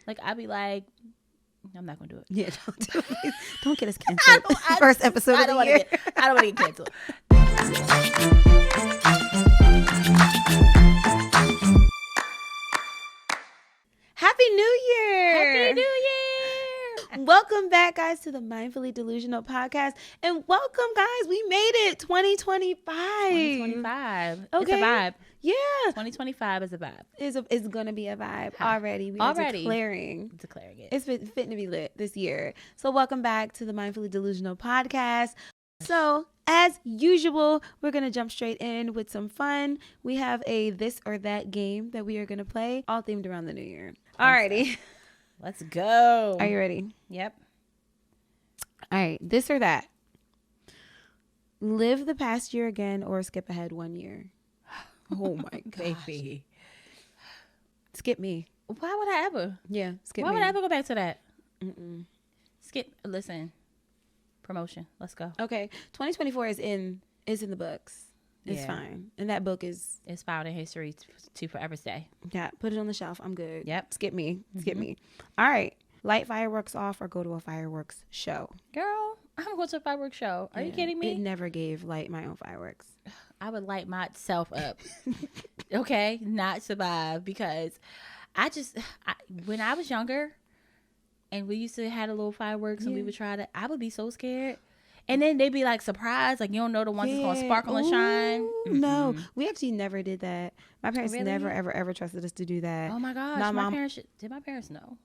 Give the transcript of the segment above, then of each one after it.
Like, I'd be like, I'm not going to do it. Yeah, don't get us canceled. First episode of the year. I don't want to get canceled. Happy New Year. Happy New Year. Welcome back, guys, to the Mindfully Delusional podcast. And welcome, guys. We made it 2025. 2025. Okay. It's a vibe. Yeah. 2025 is a vibe. It's going to be a vibe already. We are declaring it. It's fitting to be lit this year. So welcome back to the Mindfully Delusional podcast. So as usual, we're going to jump straight in with some fun. We have a this or that game that we are going to play, all themed around the new year. Alrighty. Let's go. Are you ready? Yep. All right. This or that. Live the past year again or skip ahead 1 year. Oh my gosh. Baby. Skip me. Why would I ever? Yeah, skip me. Why would I ever go back to that? Mm-mm. Skip. Listen. Promotion. Let's go. Okay. 2024 is in the books. It's fine. And that book is... It's filed in history to forever stay. Yeah. Put it on the shelf. I'm good. Yep. Skip me. Skip me. All right. Light fireworks off or go to a fireworks show. Girl, I'm going to a fireworks show. Are you kidding me? It never gave light my own fireworks. I would light myself up. Okay? Not survive, because when I was younger and we used to have a little fireworks and we would try to, I would be so scared. And then they'd be like surprised, like you don't know the ones that's gonna sparkle and shine. No, we actually never did that. My parents Really? never, ever trusted us to do that. Oh my gosh, did my parents know?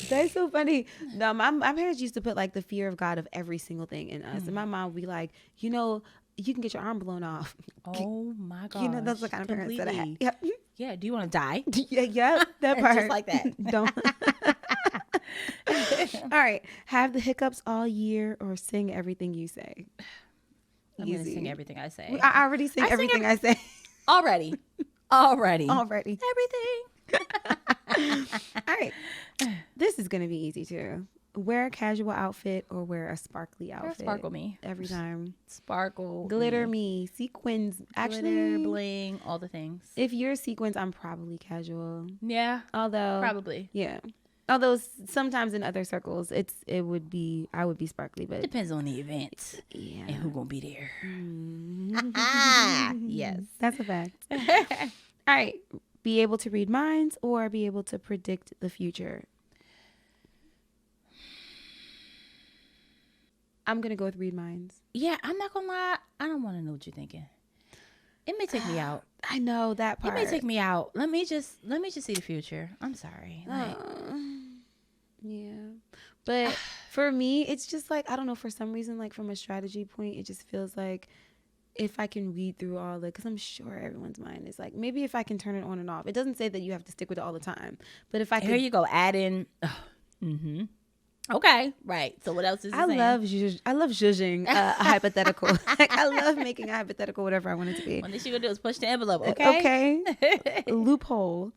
That's so funny. No, my parents used to put like the fear of God of every single thing in us. And my mom would be like, you can get your arm blown off. Oh my gosh. That's the kind of parents that I had. Yep. Yeah, do you want to die? Yeah, that part. Just like that. Don't. All right. Have the hiccups all year or sing everything you say. I'm going to sing everything I say. I already sing everything I say. Already. Everything. All right. This is going to be easy too. Wear a casual outfit or wear a sparkly outfit. Sparkle me. Every time. Sparkle. Glitter me. Sequins. Actually. Glitter, bling, all the things. If you're sequins, I'm probably casual. Yeah. Although. Probably. Yeah. Although sometimes in other circles, I would be sparkly, but depends on the event, and who gonna be there. Yes, that's a fact. All right, be able to read minds or be able to predict the future. I'm gonna go with read minds. Yeah, I'm not gonna lie. I don't want to know what you're thinking. It may take me out. I know that part. It may take me out. Let me just see the future. I'm sorry. Yeah. But for me, it's just like, I don't know, for some reason, like from a strategy point, it just feels like if I can read through all because I'm sure everyone's mind is like, maybe if I can turn it on and off. It doesn't say that you have to stick with it all the time. But if I can. Here you go. Add in. Okay. Right. So what else is it saying? I love zhuzhing a hypothetical. Like, I love making a hypothetical whatever I want it to be. One thing you're going to do is push the envelope. Okay. Loophole.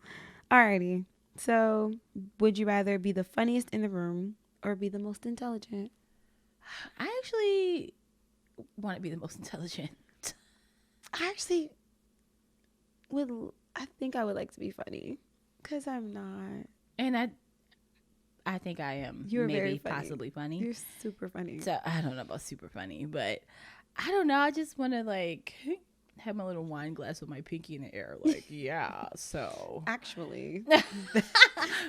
Alrighty. So, would you rather be the funniest in the room or be the most intelligent? I actually want to be the most intelligent. I think I would like to be funny because I'm not. And I think I am. You're maybe very funny. Possibly funny. You're super funny. So, I don't know about super funny, but I don't know. I just want to like have my little wine glass with my pinky in the air, like, yeah, so actually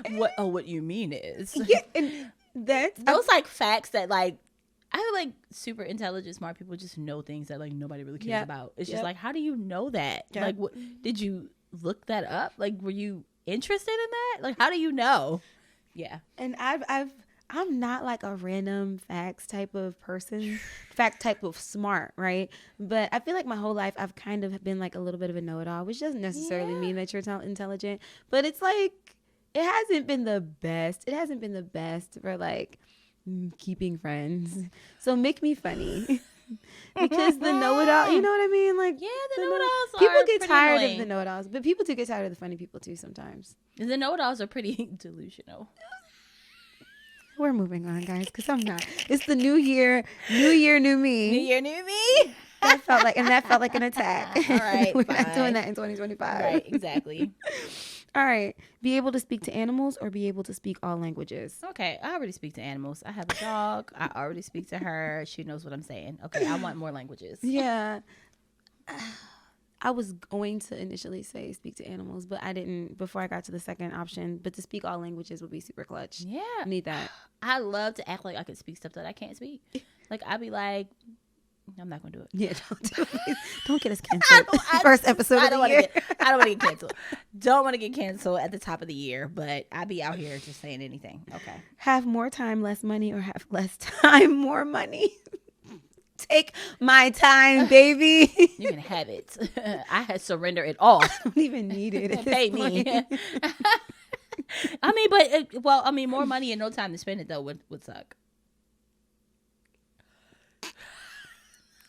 what you mean is and that's those like facts that like I feel like super intelligent smart people just know things that like nobody really cares about. It's just like, how do you know that? Like, what did you look that up? Like, were you interested in that? Like, how do you know? Yeah. And I'm not like a random facts type of person, fact type of smart, right? But I feel like my whole life I've kind of been like a little bit of a know-it-all, which doesn't necessarily mean that you're intelligent, but it's like it hasn't been the best. It hasn't been the best for like keeping friends. So make me funny. Because the know-it-all, you know what I mean? Like, yeah, the know-it-alls people are get pretty tired annoying. of the know-it-alls, but people do get tired of the funny people too sometimes. The know-it-alls are pretty delusional. We're moving on, guys, because I'm not. It's the new year, new me. New year, new me. That felt like an attack. All right, We're not doing that in 2025. Right, exactly. All right. Be able to speak to animals or be able to speak all languages. Okay, I already speak to animals. I have a dog. I already speak to her. She knows what I'm saying. Okay, I want more languages. Yeah. I was going to initially say speak to animals, but I didn't before I got to the second option. But to speak all languages would be super clutch. Yeah. Need that. I love to act like I can speak stuff that I can't speak. Like, I'd be like, I'm not going to do it. Yeah, don't do it. Don't get us canceled. First episode of the year. I don't want to get canceled. Don't want to get canceled at the top of the year, but I'd be out here just saying anything. Okay. Have more time, less money, or have less time, more money? Take my time, baby. You can have it. I had surrender it all. I don't even need it. Pay me. I mean, more money and no time to spend it though would suck.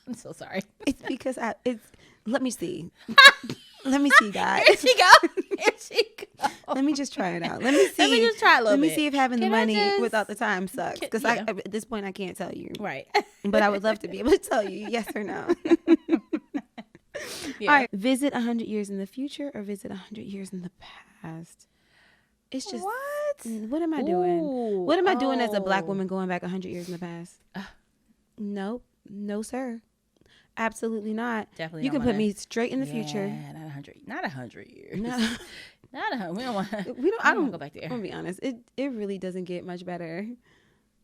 I'm so sorry. It's because let me see. Let me see, guys. Here she go. Here she go. Let me just try it out. Let me see. Let me just try a little bit. Let me see if having the money without the time sucks. Because yeah. at this point, I can't tell you. Right. But I would love to be able to tell you yes or no. Yeah. All right. Visit 100 years in the future or visit 100 years in the past? It's just what am I doing? What am I doing as a Black woman going back 100 years in the past? Nope. No, sir. Absolutely not. Definitely. You can put me straight in the future. Not 100. Not 100 years. No. Not 100. We don't want. I don't go back there. I'm gonna be honest. It really doesn't get much better.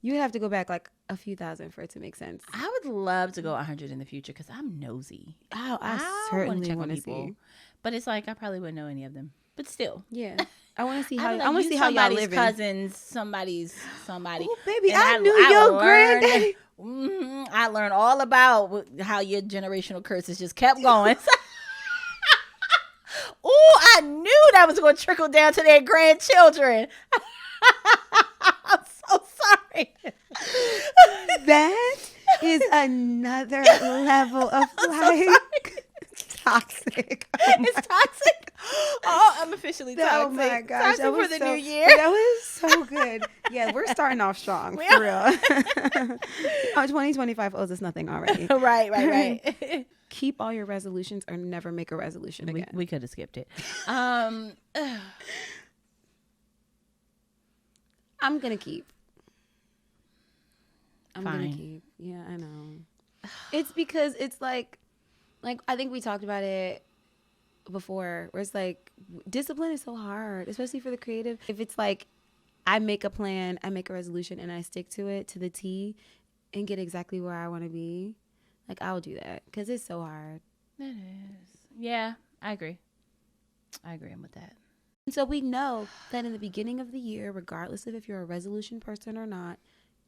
You would have to go back like a few thousand for it to make sense. I would love to go 100 in the future because I'm nosy. Oh, I certainly want to see. But it's like I probably wouldn't know any of them. But still, yeah. I want to see how I want to see how y'all living. Cousins, somebody. Oh, baby, I knew your granddaddy. I learned all about how your generational curses just kept going. Oh, I knew that was going to trickle down to their grandchildren. I'm so sorry. That is another level of like toxic. It's toxic. Oh, I'm officially toxic. Oh my gosh, toxic for the new year. That was so good. Yeah, we're starting off strong for real. 2025 owes us nothing already. Right. Keep all your resolutions or never make a resolution again. We could have skipped it. I'm gonna keep. I'm gonna keep. Yeah, I know. It's because it's like I think we talked about it before, where it's like discipline is so hard, especially for the creative. If it's like I make a plan, I make a resolution, and I stick to it to the T and get exactly where I want to be, like I'll do that because it's so hard. It is. Yeah, I agree. I'm with that. And so we know that in the beginning of the year, regardless of if you're a resolution person or not,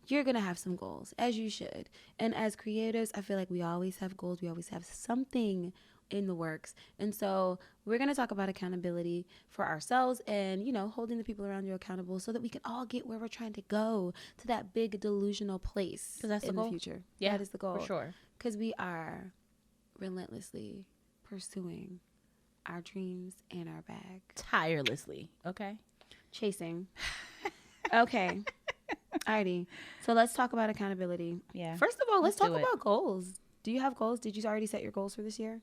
you're going to have some goals, as you should. And as creatives, I feel like we always have goals. We always have something in the works. And so we're going to talk about accountability for ourselves and, holding the people around you accountable so that we can all get where we're trying to go, to that big delusional place in the future. Yeah, that is the goal. For sure. Because we are relentlessly pursuing our dreams and our bag. Tirelessly. Okay. Chasing. Okay. Alrighty. So let's talk about accountability. Yeah. First of all, let's talk about goals. Do you have goals? Did you already set your goals for this year?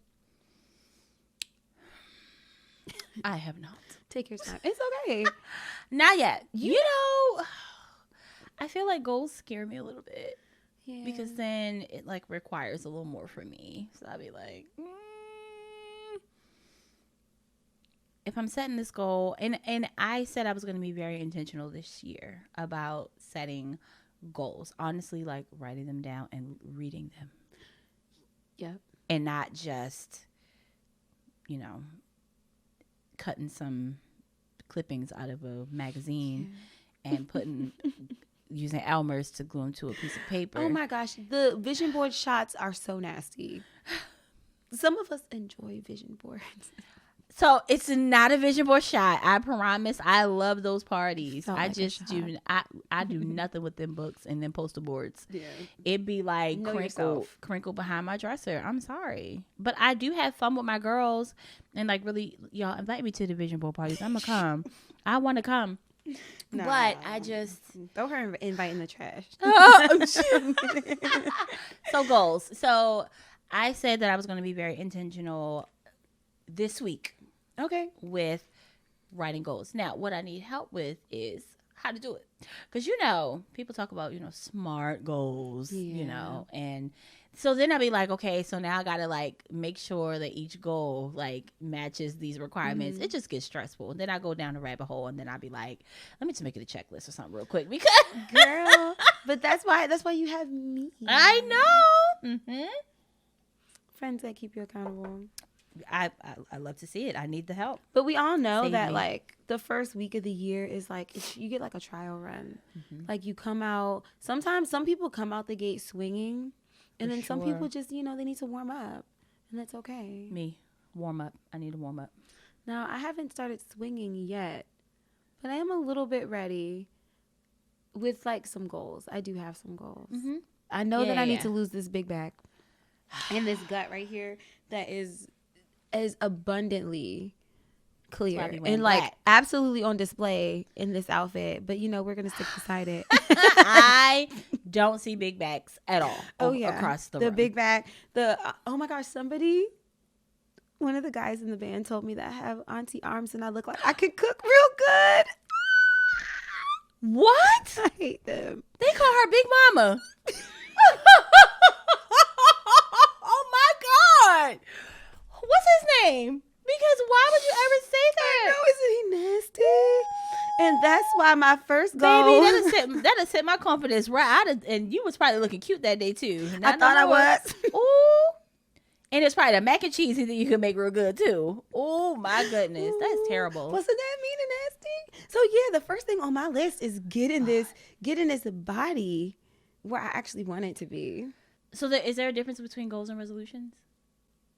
I have not. Take your time. It's okay. Not yet. I feel like goals scare me a little bit. Yeah. Because then it requires a little more from me. So I'll be like, if I'm setting this goal, and I said I was going to be very intentional this year about setting goals. Honestly, writing them down and reading them. Yep. And not just, cutting some clippings out of a magazine and using Elmer's to glue them to a piece of paper. Oh my gosh, the vision board shots are so nasty. Some of us enjoy vision boards. So it's not a vision board shot. I promise. I love those parties. I just do. I do nothing with them books and them poster boards. Yeah, it'd be like crinkle behind my dresser. I'm sorry, but I do have fun with my girls, and really, y'all invite me to the vision board parties. I'm gonna come. I want to come. Nah. But I just throw her invite in the trash. So goals. So I said that I was going to be very intentional this week. Okay. With writing goals. Now, what I need help with is how to do it. Because, people talk about, smart goals, and so then I'd be like, okay, so now I got to like make sure that each goal like matches these requirements. It just gets stressful. And then I go down the rabbit hole and then I'd be like, let me just make it a checklist or something real quick because girl, but that's why you have me. I know. Friends that keep you accountable. I love to see it. I need the help. But we all know Save that me. like the first week of the year is like you get like a trial run. Like you come out. Sometimes some people come out the gate swinging, and then some people just they need to warm up, and that's okay. Me, warm up. I need to warm up. Now I haven't started swinging yet, but I am a little bit ready with like some goals. I do have some goals. I know that I need to lose this big back and this gut right here that is abundantly clear and like black. Absolutely on display in this outfit, but we're gonna stick beside it. I don't see big backs at all. Across the room. Big back. Oh my gosh, one of the guys in the band told me that I have auntie arms and I look like I could cook real good. What? I hate them. They call her Big Mama. Oh my God. What's his name? Because why would you ever say that? I know, isn't he nasty? And that's why my first goal. Baby, that'll set my confidence right out of, and you was probably looking cute that day too. I thought I was. Ooh. And it's probably the mac and cheese that you can make real good too. Oh my goodness. That's terrible. Wasn't that mean and nasty? So yeah, the first thing on my list is getting this body where I actually want it to be. So is there a difference between goals and resolutions?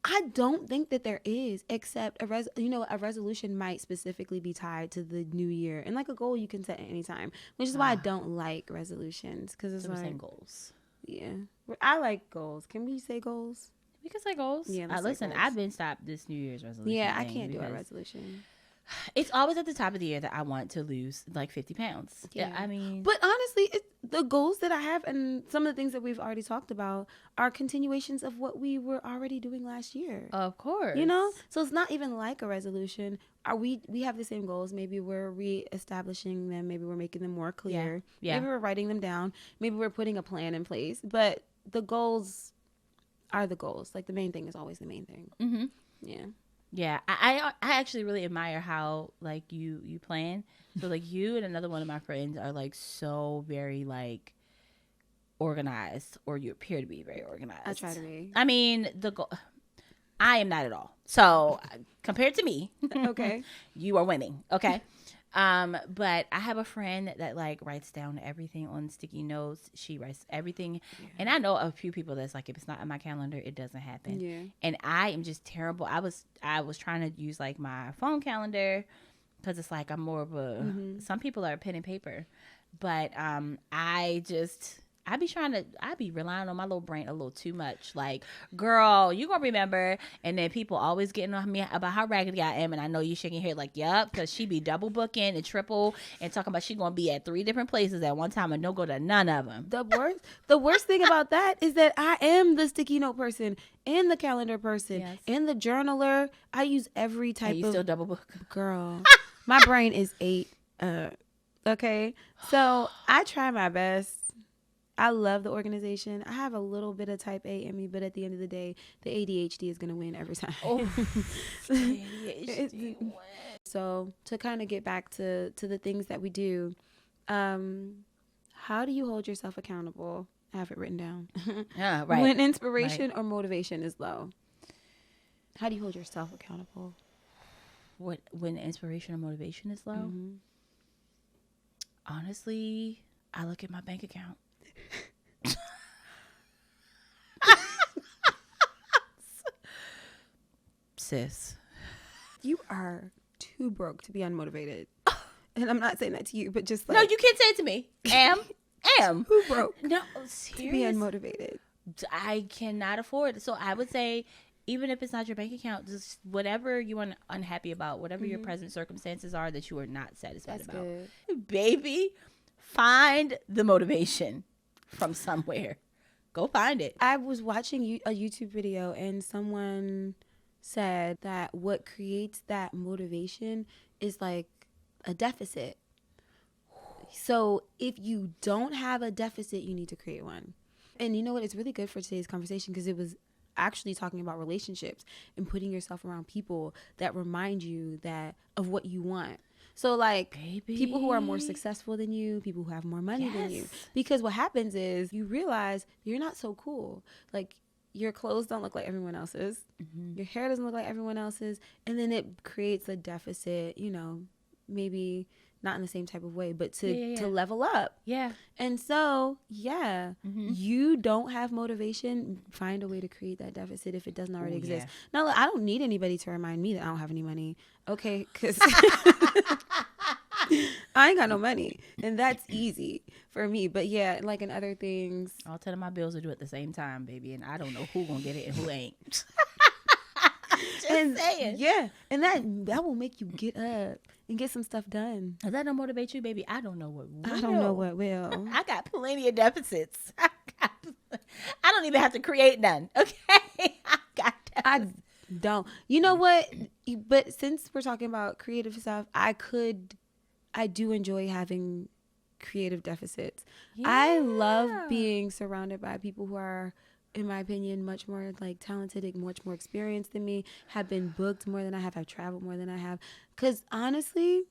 I don't think that there is, except a resolution might specifically be tied to the new year, and like a goal you can set at any time, which is why I don't like resolutions because it's like goals. Yeah, I like goals. Can we say goals? We can say goals. Yeah, listen. Goals. I've been stopped this New Year's resolution. Yeah, I can't do a resolution. It's always at the top of the year that I want to lose like 50 pounds. Yeah, I mean, but honestly, the goals that I have and some of the things that we've already talked about are continuations of what we were already doing last year. Of course, so it's not even like a resolution. We have the same goals? Maybe we're reestablishing them. Maybe we're making them more clear. Yeah. Maybe we're writing them down. Maybe we're putting a plan in place. But the goals are the goals. Like the main thing is always the main thing. Mm-hmm. Yeah. Yeah, I actually really admire how like you plan. So like you and another one of my friends are like so very like organized, or you appear to be very organized. I try to be. I mean, I am not at all. So compared to me, okay, you are winning. Okay. But I have a friend that like writes down everything on sticky notes. She writes everything. Yeah. And I know a few people that's like, if it's not in my calendar, it doesn't happen. Yeah. And I am just terrible. I was trying to use like my phone calendar because it's like I'm more of a, some people are pen and paper, but I be relying on my little brain a little too much. Like, girl, you gonna remember. And then people always getting on me about how raggedy I am. And I know you shaking your head like, yup, because she be double booking and triple and talking about she gonna be at 3 different places at one time and no go to none of them. The worst thing about that is that I am the sticky note person and the calendar person and the journaler. I use every type of. You still double book? Girl, my brain is 8. Okay, so I try my best. I love the organization. I have a little bit of type A in me, but at the end of the day, the ADHD is going to win every time. Oh, ADHD wins. So to kind of get back to the things that we do, how do you hold yourself accountable? I have it written down. Yeah, right. When inspiration or motivation is low. How do you hold yourself accountable? When inspiration or motivation is low? Mm-hmm. Honestly, I look at my bank account. Sis, you are too broke to be unmotivated. And I'm not saying that to you, but just like, no, you can't say it to me. Am who broke? No, seriously, to be unmotivated. I cannot afford it. So I would say, even if it's not your bank account, just whatever you are unhappy about, whatever your present circumstances are that you are not satisfied about, baby, find the motivation from somewhere. Go find it. I was watching a YouTube video and someone said that what creates that motivation is like a deficit. So if you don't have a deficit, you need to create one. And you know what? It's really good for today's conversation because it was actually talking about relationships and putting yourself around people that remind you that of what you want. So like people who are more successful than you, people who have more money than you. Because what happens is you realize you're not so cool. Like your clothes don't look like everyone else's. Your hair doesn't look like everyone else's. And then it creates a deficit, you know, maybe not in the same type of way, but to level up. Yeah. And so, you don't have motivation, find a way to create that deficit if it doesn't already exist. Now, look, I don't need anybody to remind me that I don't have any money. Okay, because I ain't got no money. And that's easy for me. But yeah, like in other things. All 10 of my bills are due at the same time, baby. And I don't know who gonna get it and who ain't. Just saying. Yeah. And that will make you get up and get some stuff done. If that don't motivate you, baby, I don't know what will. I don't know what will. I got plenty of deficits. I don't even have to create none. Okay. I got deficits. I don't. You know what? But since we're talking about creative stuff, I do enjoy having creative deficits. Yeah. I love being surrounded by people who are, in my opinion, much more like talented and much more experienced than me, have been booked more than I have traveled more than I have. Because honestly,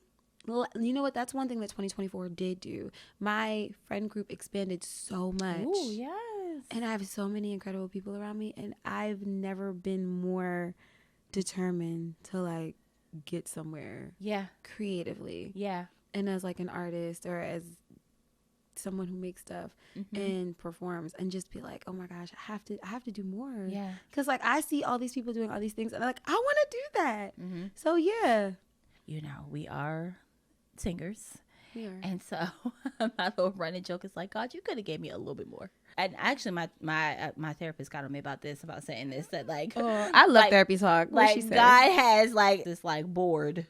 you know what? That's one thing that 2024 did do. My friend group expanded so much. Ooh, yes. And I have so many incredible people around me. And I've never been more determined to like get somewhere. Yeah. Creatively. Yeah. And as like an artist or as someone who makes stuff and performs and just be like, oh my gosh, I have to do more. Yeah. Because like I see all these people doing all these things and I'm like, I want to do that. So yeah. You know, we are singers. We are. And so my little running joke is like, God, you could have gave me a little bit more. And actually my therapist got on me about saying this, that like, I love like, therapy talk. Like God has like this like board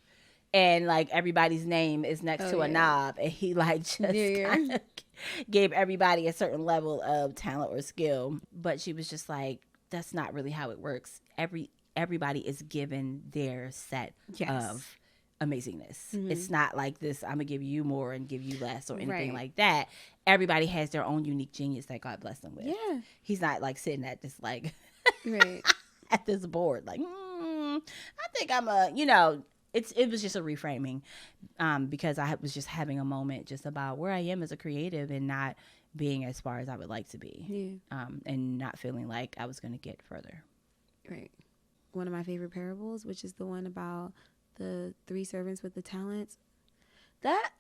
and like everybody's name is next to a knob, and he like just kind of gave everybody a certain level of talent or skill. But she was just like, that's not really how it works. Everybody is given their set of amazingness. It's not like this, I'm gonna give you more and give you less or anything like that. Everybody has their own unique genius that God blessed them with. Yeah. He's not like sitting at this like at this board like I think I'm a, you know, it was just a reframing because I was just having a moment just about where I am as a creative and not being as far as I would like to be. And not feeling like I was going to get further. Right. One of my favorite parables, which is the one about the 3 servants with the talents. That,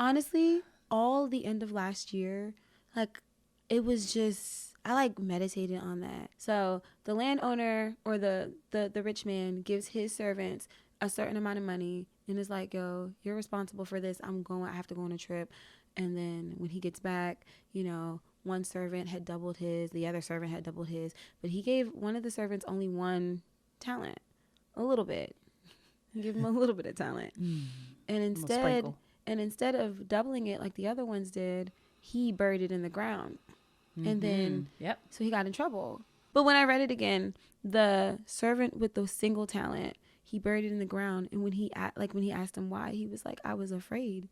honestly, all the end of last year, like, it was just, I like meditated on that. So the landowner or the rich man gives his servants a certain amount of money and is like, yo, you're responsible for this. I have to go on a trip. And then when he gets back, you know, one servant had doubled his, the other servant had doubled his, but he gave one of the servants only one talent, a little bit. He gave him a little bit of talent. And instead of doubling it like the other ones did, he buried it in the ground. And then, so he got in trouble. But when I read it again, the servant with the single talent, he buried it in the ground. And when he asked him why, he was like, I was afraid.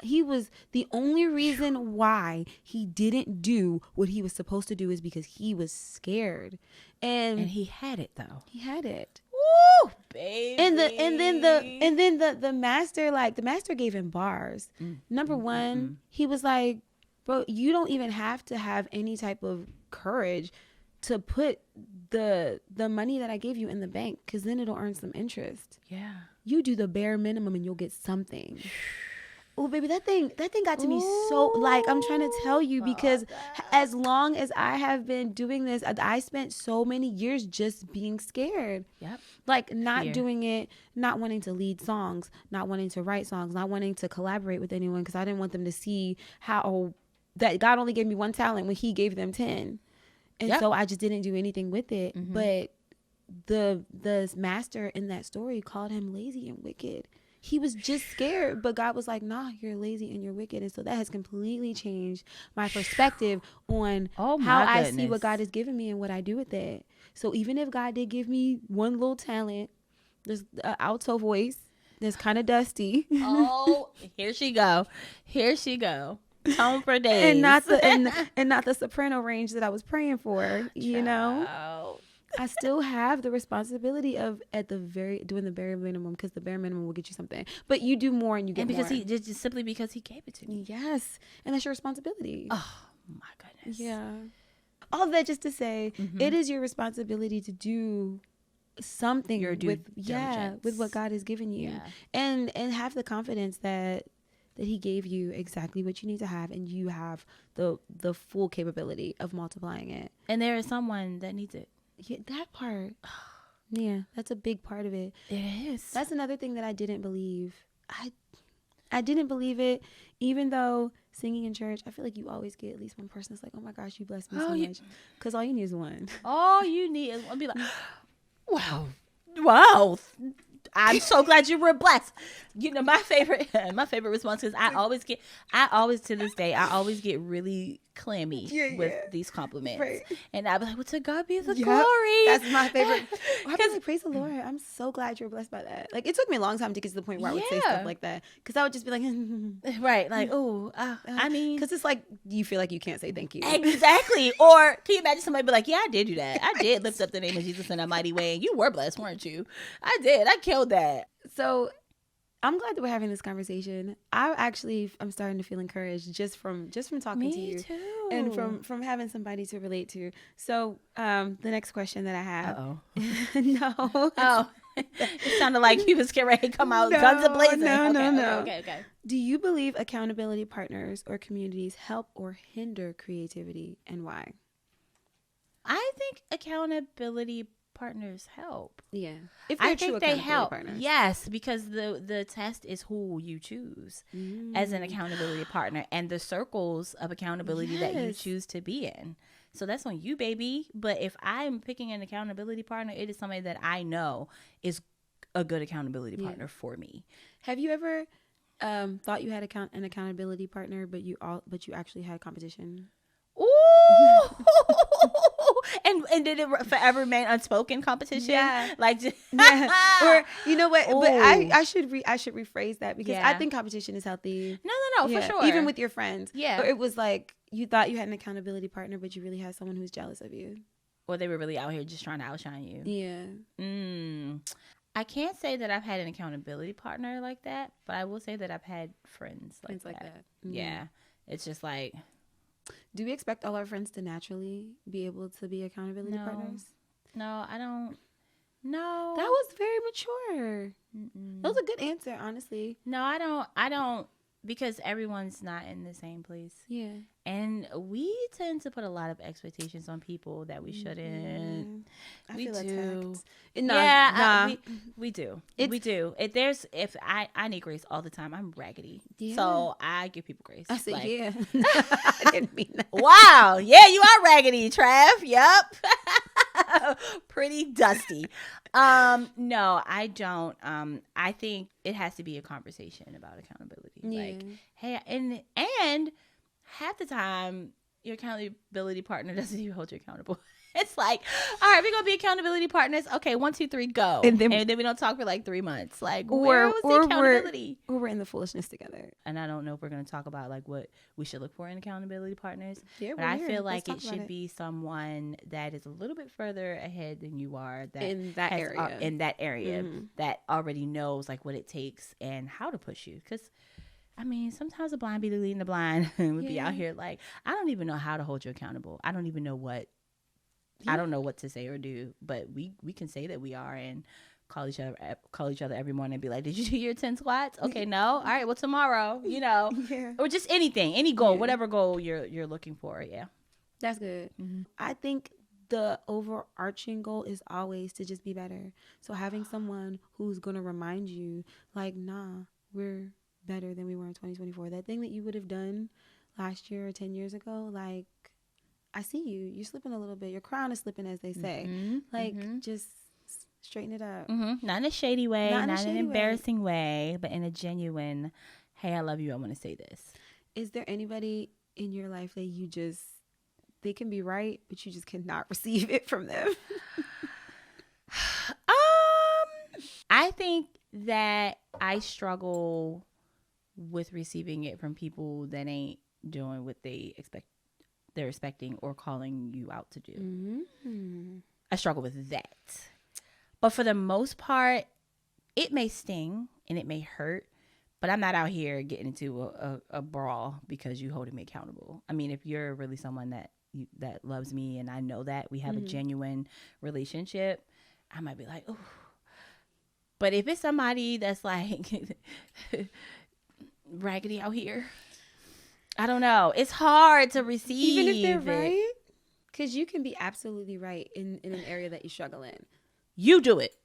He was, the only reason why he didn't do what he was supposed to do is because he was scared. And he had it though. He had it. Woo, baby. And then the master gave him bars. Number one, he was like, bro, you don't even have to have any type of courage to put the money that I gave you in the bank, because then it'll earn some interest. Yeah. You do the bare minimum and you'll get something. Oh, baby, that thing got to me so, like, I'm trying to tell you, because as long as I have been doing this, I spent so many years just being scared. Yep. Like, not doing it, not wanting to lead songs, not wanting to write songs, not wanting to collaborate with anyone, because I didn't want them to see how that God only gave me one talent when he gave them 10. And so I just didn't do anything with it. But the master in that story called him lazy and wicked. He was just scared, but God was like, nah, you're lazy and you're wicked. And so that has completely changed my perspective on how I see what God has given me and what I do with it. So even if God did give me one little talent, just an alto voice, That's kind of dusty. Oh, here she go. Tone for days. And not the and not the soprano range that I was praying for, you know. I still have the responsibility of doing the bare minimum, because the bare minimum will get you something. But you do more and you get because more. he just simply because he gave it to me. Yes. And that's your responsibility. Oh my goodness. Yeah. All that just to say, it is your responsibility to do something with what God has given you. Yeah. And have the confidence that he gave you exactly what you need to have, and you have the full capability of multiplying it. And there is someone that needs it. Yeah, that part. Yeah, that's a big part of it. It is. That's another thing that I didn't believe. I didn't believe it, even though singing in church, I feel like you always get at least one person that's like, oh my gosh, you blessed me so much. Because all you need is one. All you need is one. Be like, wow. I'm so glad you were blessed. You know, my favorite response is I always to this day, I always get really clammy with these compliments. Right. And I'll be like, well, to God be the glory. That's my favorite. I'll be like, praise the Lord. I'm so glad you're blessed by that. Like, it took me a long time to get to the point where I would say stuff like that. Because I would just be like, right. Like, oh, I mean. Because it's like, you feel like you can't say thank you. Exactly. Or can you imagine somebody be like, yeah, I did do that. I did lift up the name of Jesus in a mighty way. And you were blessed, weren't you? I did. I killed that. So I'm glad that we're having this conversation. I'm starting to feel encouraged just from talking to you. Me too. And from having somebody to relate to. So the next question that I have. No. Oh. It sounded like he was getting ready to come out guns a-blazing. No. Okay. Do you believe accountability partners or communities help or hinder creativity, and why? I think accountability partners help. Yeah. I think they help. Partners. Yes, because the test is who you choose as an accountability partner, and the circles of accountability that you choose to be in. So that's on you, baby. But if I'm picking an accountability partner, it is somebody that I know is a good accountability partner for me. Have you ever thought you had an accountability partner, but you actually had competition? Ooh. And did it forever remain unspoken competition? Yeah. Like, or you know what? Ooh. But I should rephrase that, because I think competition is healthy. No, for sure. Even with your friends. Yeah. Or it was like you thought you had an accountability partner, but you really had someone who's jealous of you. Or they were really out here just trying to outshine you. Yeah. I can't say that I've had an accountability partner like that, but I will say that I've had friends like that. Mm-hmm. Yeah. It's just like, do we expect all our friends to naturally be able to be accountability partners? No, I don't. No. That was very mature. That was a good answer, honestly. No, I don't, because everyone's not in the same place. Yeah. And we tend to put a lot of expectations on people that we shouldn't. I feel attacked. We do. We do. I need grace all the time. I'm raggedy. Yeah. So I give people grace. I said, yeah. I didn't mean that. Wow. Yeah, you are raggedy, Trav. Yep. Pretty dusty. No, I don't. I think it has to be a conversation about accountability. Yeah. Like, hey, and half the time your accountability partner doesn't even hold you accountable. It's like, all right, we're gonna be accountability partners. Okay, 1, 2, 3, go. And then we don't talk for like 3 months. Like, where was the accountability? Or we're in the foolishness together. And I don't know if we're gonna talk about like what we should look for in accountability partners. Yeah, but I feel like it should be someone that is a little bit further ahead than you are. That in that area, that already knows like what it takes and how to push you. Because I mean, sometimes the blind be leading the blind. We'd be out here like, I don't even know how to hold you accountable. I don't even know what. I don't know what to say or do, but we can say that we are, and call each other every morning and be like, did you do your 10 squats? Okay, no. All right, well, tomorrow, or just anything, any goal, whatever goal you're looking for. Yeah. That's good. Mm-hmm. I think the overarching goal is always to just be better. So having someone who's going to remind you like, nah, we're better than we were in 2024. That thing that you would have done last year or 10 years ago, like, I see you. You're slipping a little bit. Your crown is slipping, as they say. Just straighten it up. Not in a shady way, not in an embarrassing way, but in a genuine, hey, I love you, I want to say this. Is there anybody in your life that they can be right, but you just cannot receive it from them? I think that I struggle with receiving it from people that ain't doing what they're expecting or calling you out to do. Mm-hmm. I struggle with that. But for the most part, it may sting and it may hurt, but I'm not out here getting into a brawl because you holding me accountable. I mean, if you're really someone that loves me and I know that we have a genuine relationship, I might be like, oh. But if it's somebody that's like raggedy out here, I don't know. It's hard to receive. Even if they're right, because you can be absolutely right in an area that you struggle in. You do it.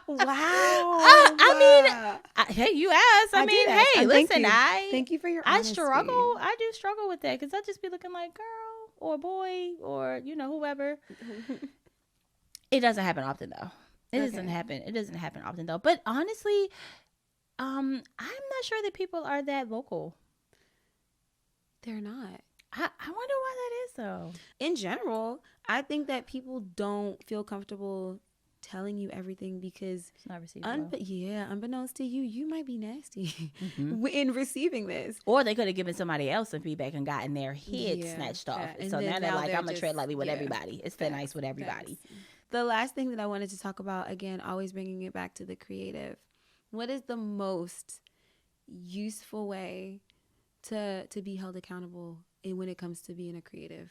Wow. Hey, you asked. I mean, hey, listen, thank you for your honesty. I do struggle with that because I just be looking like girl or boy or, whoever. It doesn't happen often, though. It doesn't happen often, though. But honestly, I'm not sure that people are that vocal. They're not. I wonder why that is, though. In general, I think that people don't feel comfortable telling you everything because it's not received. Unbeknownst to you, you might be nasty in receiving this. Or they could have given somebody else some feedback and gotten their head snatched off. So now they're like, I'm going to tread lightly with everybody. It's thin ice with everybody. The last thing that I wanted to talk about, again, always bringing it back to the creative. What is the most useful way to be held accountable when it comes to being a creative?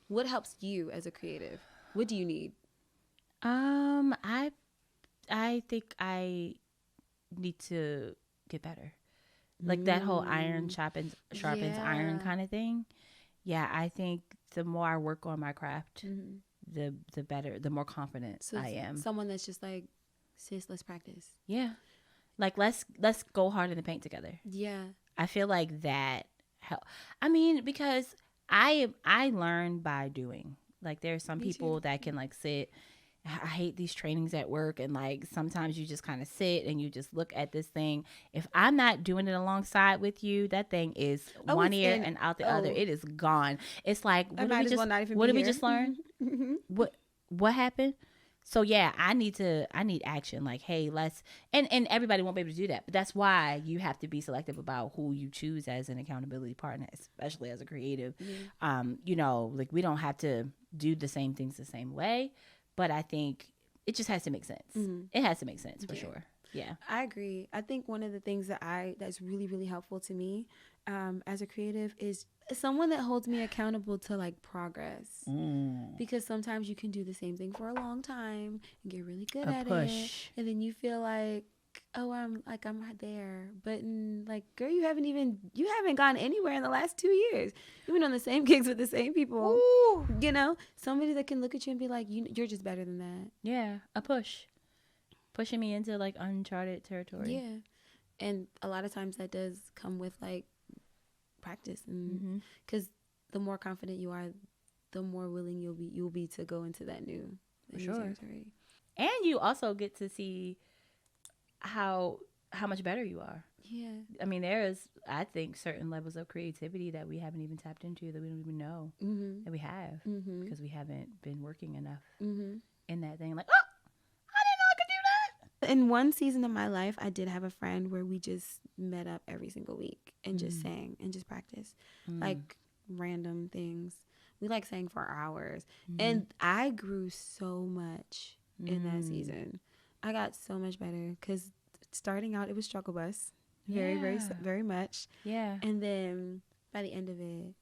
What helps you as a creative? What do you need? I think I need to get better. Like that whole iron sharpens iron kind of thing. Yeah, I think the more I work on my craft, the better, the more confident I am. Someone that's just like, sis, let's practice. Yeah. Like let's go hard in the paint together. Yeah. I feel like that help. I mean, because I learn by doing. Like there's some people that can like sit. I hate these trainings at work, and like sometimes you just kind of sit and you just look at this thing. If I'm not doing it alongside with you, that thing is one ear and out the other. It is gone. It's like what did we just learn? What happened? So yeah, I need action. Like, hey, let's and everybody won't be able to do that. But that's why you have to be selective about who you choose as an accountability partner, especially as a creative. Like we don't have to do the same things the same way. But I think it just has to make sense. It has to make sense for sure. Yeah, I agree. I think one of the things that's really, really helpful to me as a creative is someone that holds me accountable to like progress. Because sometimes you can do the same thing for a long time and get really good at it, and then you feel like, oh, I'm right there, but like, girl, you haven't gone anywhere in the last 2 years. You've been on the same gigs with the same people. Ooh. Somebody that can look at you and be like, you're just better than that. Yeah, pushing me into like uncharted territory. Yeah, and a lot of times that does come with like practice, and because the more confident you are, the more willing you'll be to go into that new territory. And you also get to see how much better you are. Yeah. I mean, there's, I think, certain levels of creativity that we haven't even tapped into, that we don't even know that we have, because we haven't been working enough in that thing. Like, oh, I didn't know I could do that. In one season of my life, I did have a friend where we just met up every single week and just sang and just practiced like random things. We like sang for hours. And I grew so much in that season. I got so much better because starting out, it was struggle bus, very much. Yeah. And then by the end of it,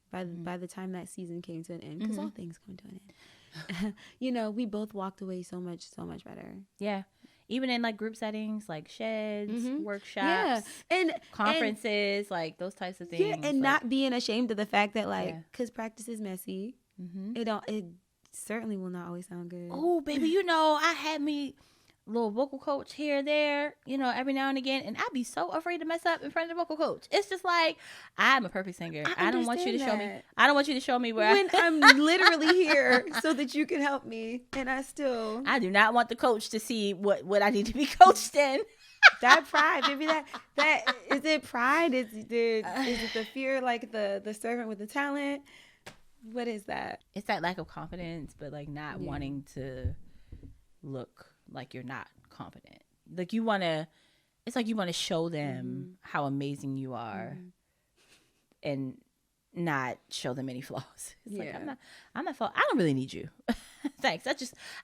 by the time that season came to an end, because all things come to an end, we both walked away so much better. Yeah. Even in like group settings, like sheds, workshops, and conferences, like those types of things. Yeah, and like, not being ashamed of the fact that because practice is messy. It certainly will not always sound good. Oh, baby, I had me little vocal coach here and there, every now and again, and I'd be so afraid to mess up in front of the vocal coach. It's just like, I'm a perfect singer. I don't want you to show me. I don't want you to show me when I'm literally here so that you can help me, and I do not want the coach to see what I need to be coached in. That pride, maybe that is it. Pride is it the fear, like the servant with the talent? What is that? It's that lack of confidence, but like not wanting to look like you're not confident. Like you want to, it's like you want to show them how amazing you are, and not show them any flaws. It's like I'm not I don't really need you. Thanks.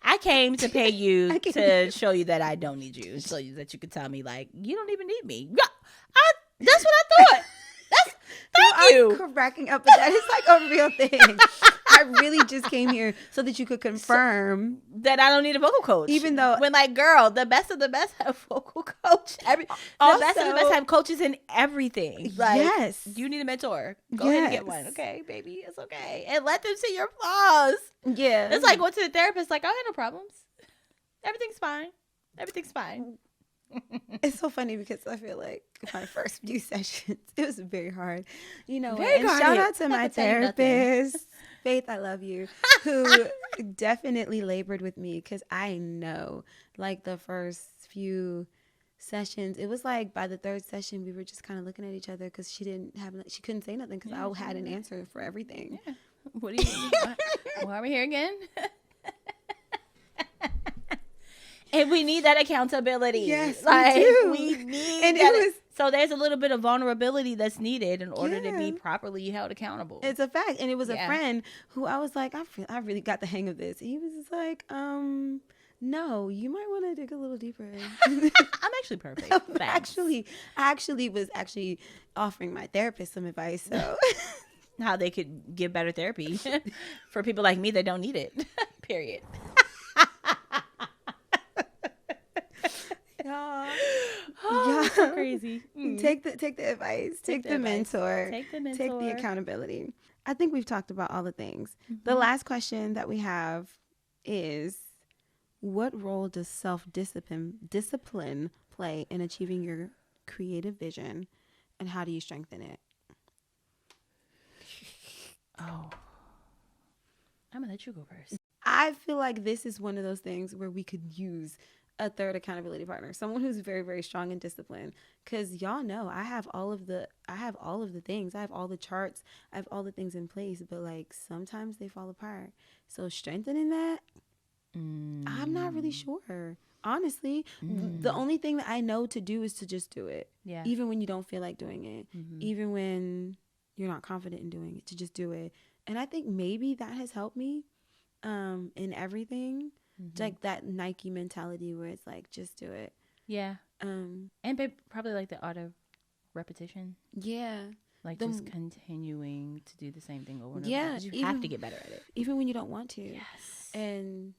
I came to pay you to show you that I don't need you. Show you that you can tell me like you don't even need me. Yeah, that's what I thought. Thank you. I'm cracking up at that. It's like a real thing. I really just came here so that you could confirm that I don't need a vocal coach. Even though, when like, girl, the best of the best have vocal coach. The best of the best have coaches in everything. Like, yes, you need a mentor. Go ahead and get one. Okay, baby, it's okay, and let them see your flaws. Yeah, it's like going to the therapist. Like, I have no problems. Everything's fine. Everything's fine. It's so funny because I feel like my first few sessions, it was very hard. You know, and shout out to my therapist, Faith, I love you, who definitely labored with me because I know like the first few sessions, it was like by the third session, we were just kind of looking at each other because she couldn't say nothing because I had an answer for everything. Yeah. What do you mean? Why are we here again? And we need that accountability. Yes, like, we do. We need and that. So there's a little bit of vulnerability that's needed in order to be properly held accountable. It's a fact. And it was a friend who I was like, I really got the hang of this. He was just like, no, you might want to dig a little deeper. I'm actually perfect. I actually was offering my therapist some advice. So how they could give better therapy for people like me that don't need it. Period. Y'all so crazy. Take the advice. Take the mentor. Take the mentor. Take the accountability. I think we've talked about all the things. The last question that we have is, what role does self-discipline play in achieving your creative vision, and how do you strengthen it? Oh, I'm gonna let you go first. I feel like this is one of those things where we could use a third accountability partner, someone who's very, very strong in discipline. Because y'all know I have all of the things. I have all the charts. I have all the things in place. But like sometimes they fall apart. So strengthening that, I'm not really sure. Honestly, the only thing that I know to do is to just do it. Yeah. Even when you don't feel like doing it. Even when you're not confident in doing it, to just do it. And I think maybe that has helped me in everything. Like that Nike mentality where it's like, just do it. Yeah. And probably like the art of repetition. Yeah. Like just continuing to do the same thing over and over. Yeah. You have to get better at it. Even when you don't want to. Yes. And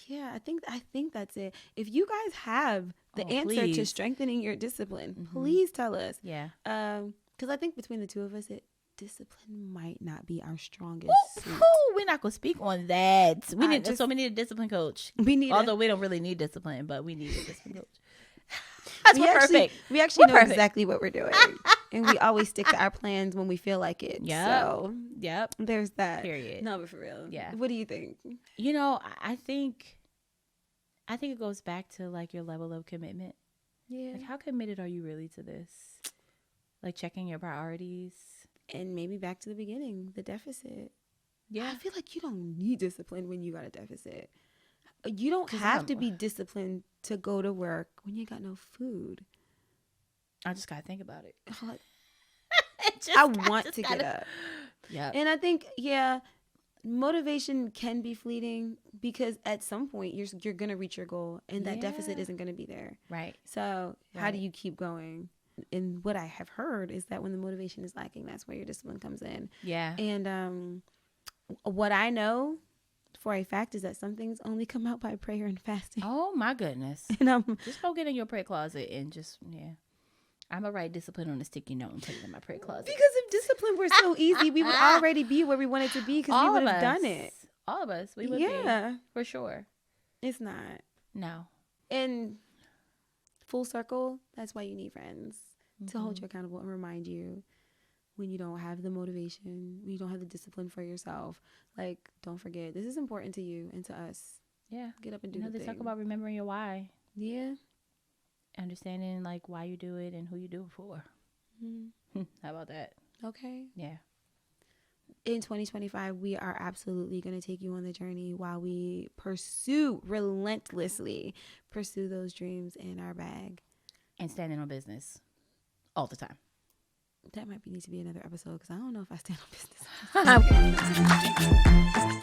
yeah, I think that's it. If you guys have the answer to strengthening your discipline, please tell us. Yeah. Because I think between the two of us, discipline might not be our strongest suit. We're not gonna speak on that. We need a discipline coach. Although we don't really need discipline, but we need a discipline coach. Perfect. We actually know exactly what we're doing, and we always stick to our plans when we feel like it. Yeah. So there's that. Period. No, but for real. Yeah. What do you think? You know, I think it goes back to like your level of commitment. Yeah. Like, how committed are you really to this? Like checking your priorities. And maybe back to the beginning, the deficit. Yeah. I feel like you don't need discipline when you got a deficit. You don't have to be disciplined to go to work when you got no food. I just got to think about it. I want to get up. Yeah. And I think, motivation can be fleeting because at some point you're going to reach your goal and that deficit isn't going to be there. Right. So how do you keep going? And what I have heard is that when the motivation is lacking, that's where your discipline comes in. Yeah. And what I know for a fact is that some things only come out by prayer and fasting. Oh my goodness. And just go get in your prayer closet and just I'm gonna write discipline on a sticky note and put it in my prayer closet. Because if discipline were so easy, we would already be where we wanted to be because we would have done it. All of us, we would be for sure. It's not. No. And full circle, that's why you need friends to hold you accountable and remind you when you don't have the motivation, when you don't have the discipline for yourself. Like, don't forget, this is important to you and to us. Yeah. Get up and do the thing. They talk about remembering your why. Yeah. Understanding, like, why you do it and who you do it for. How about that? Okay. Yeah. in 2025, we are absolutely going to take you on the journey while we relentlessly pursue those dreams in our bag. And standing on business all the time. That might need to be another episode because I don't know if I stand on business.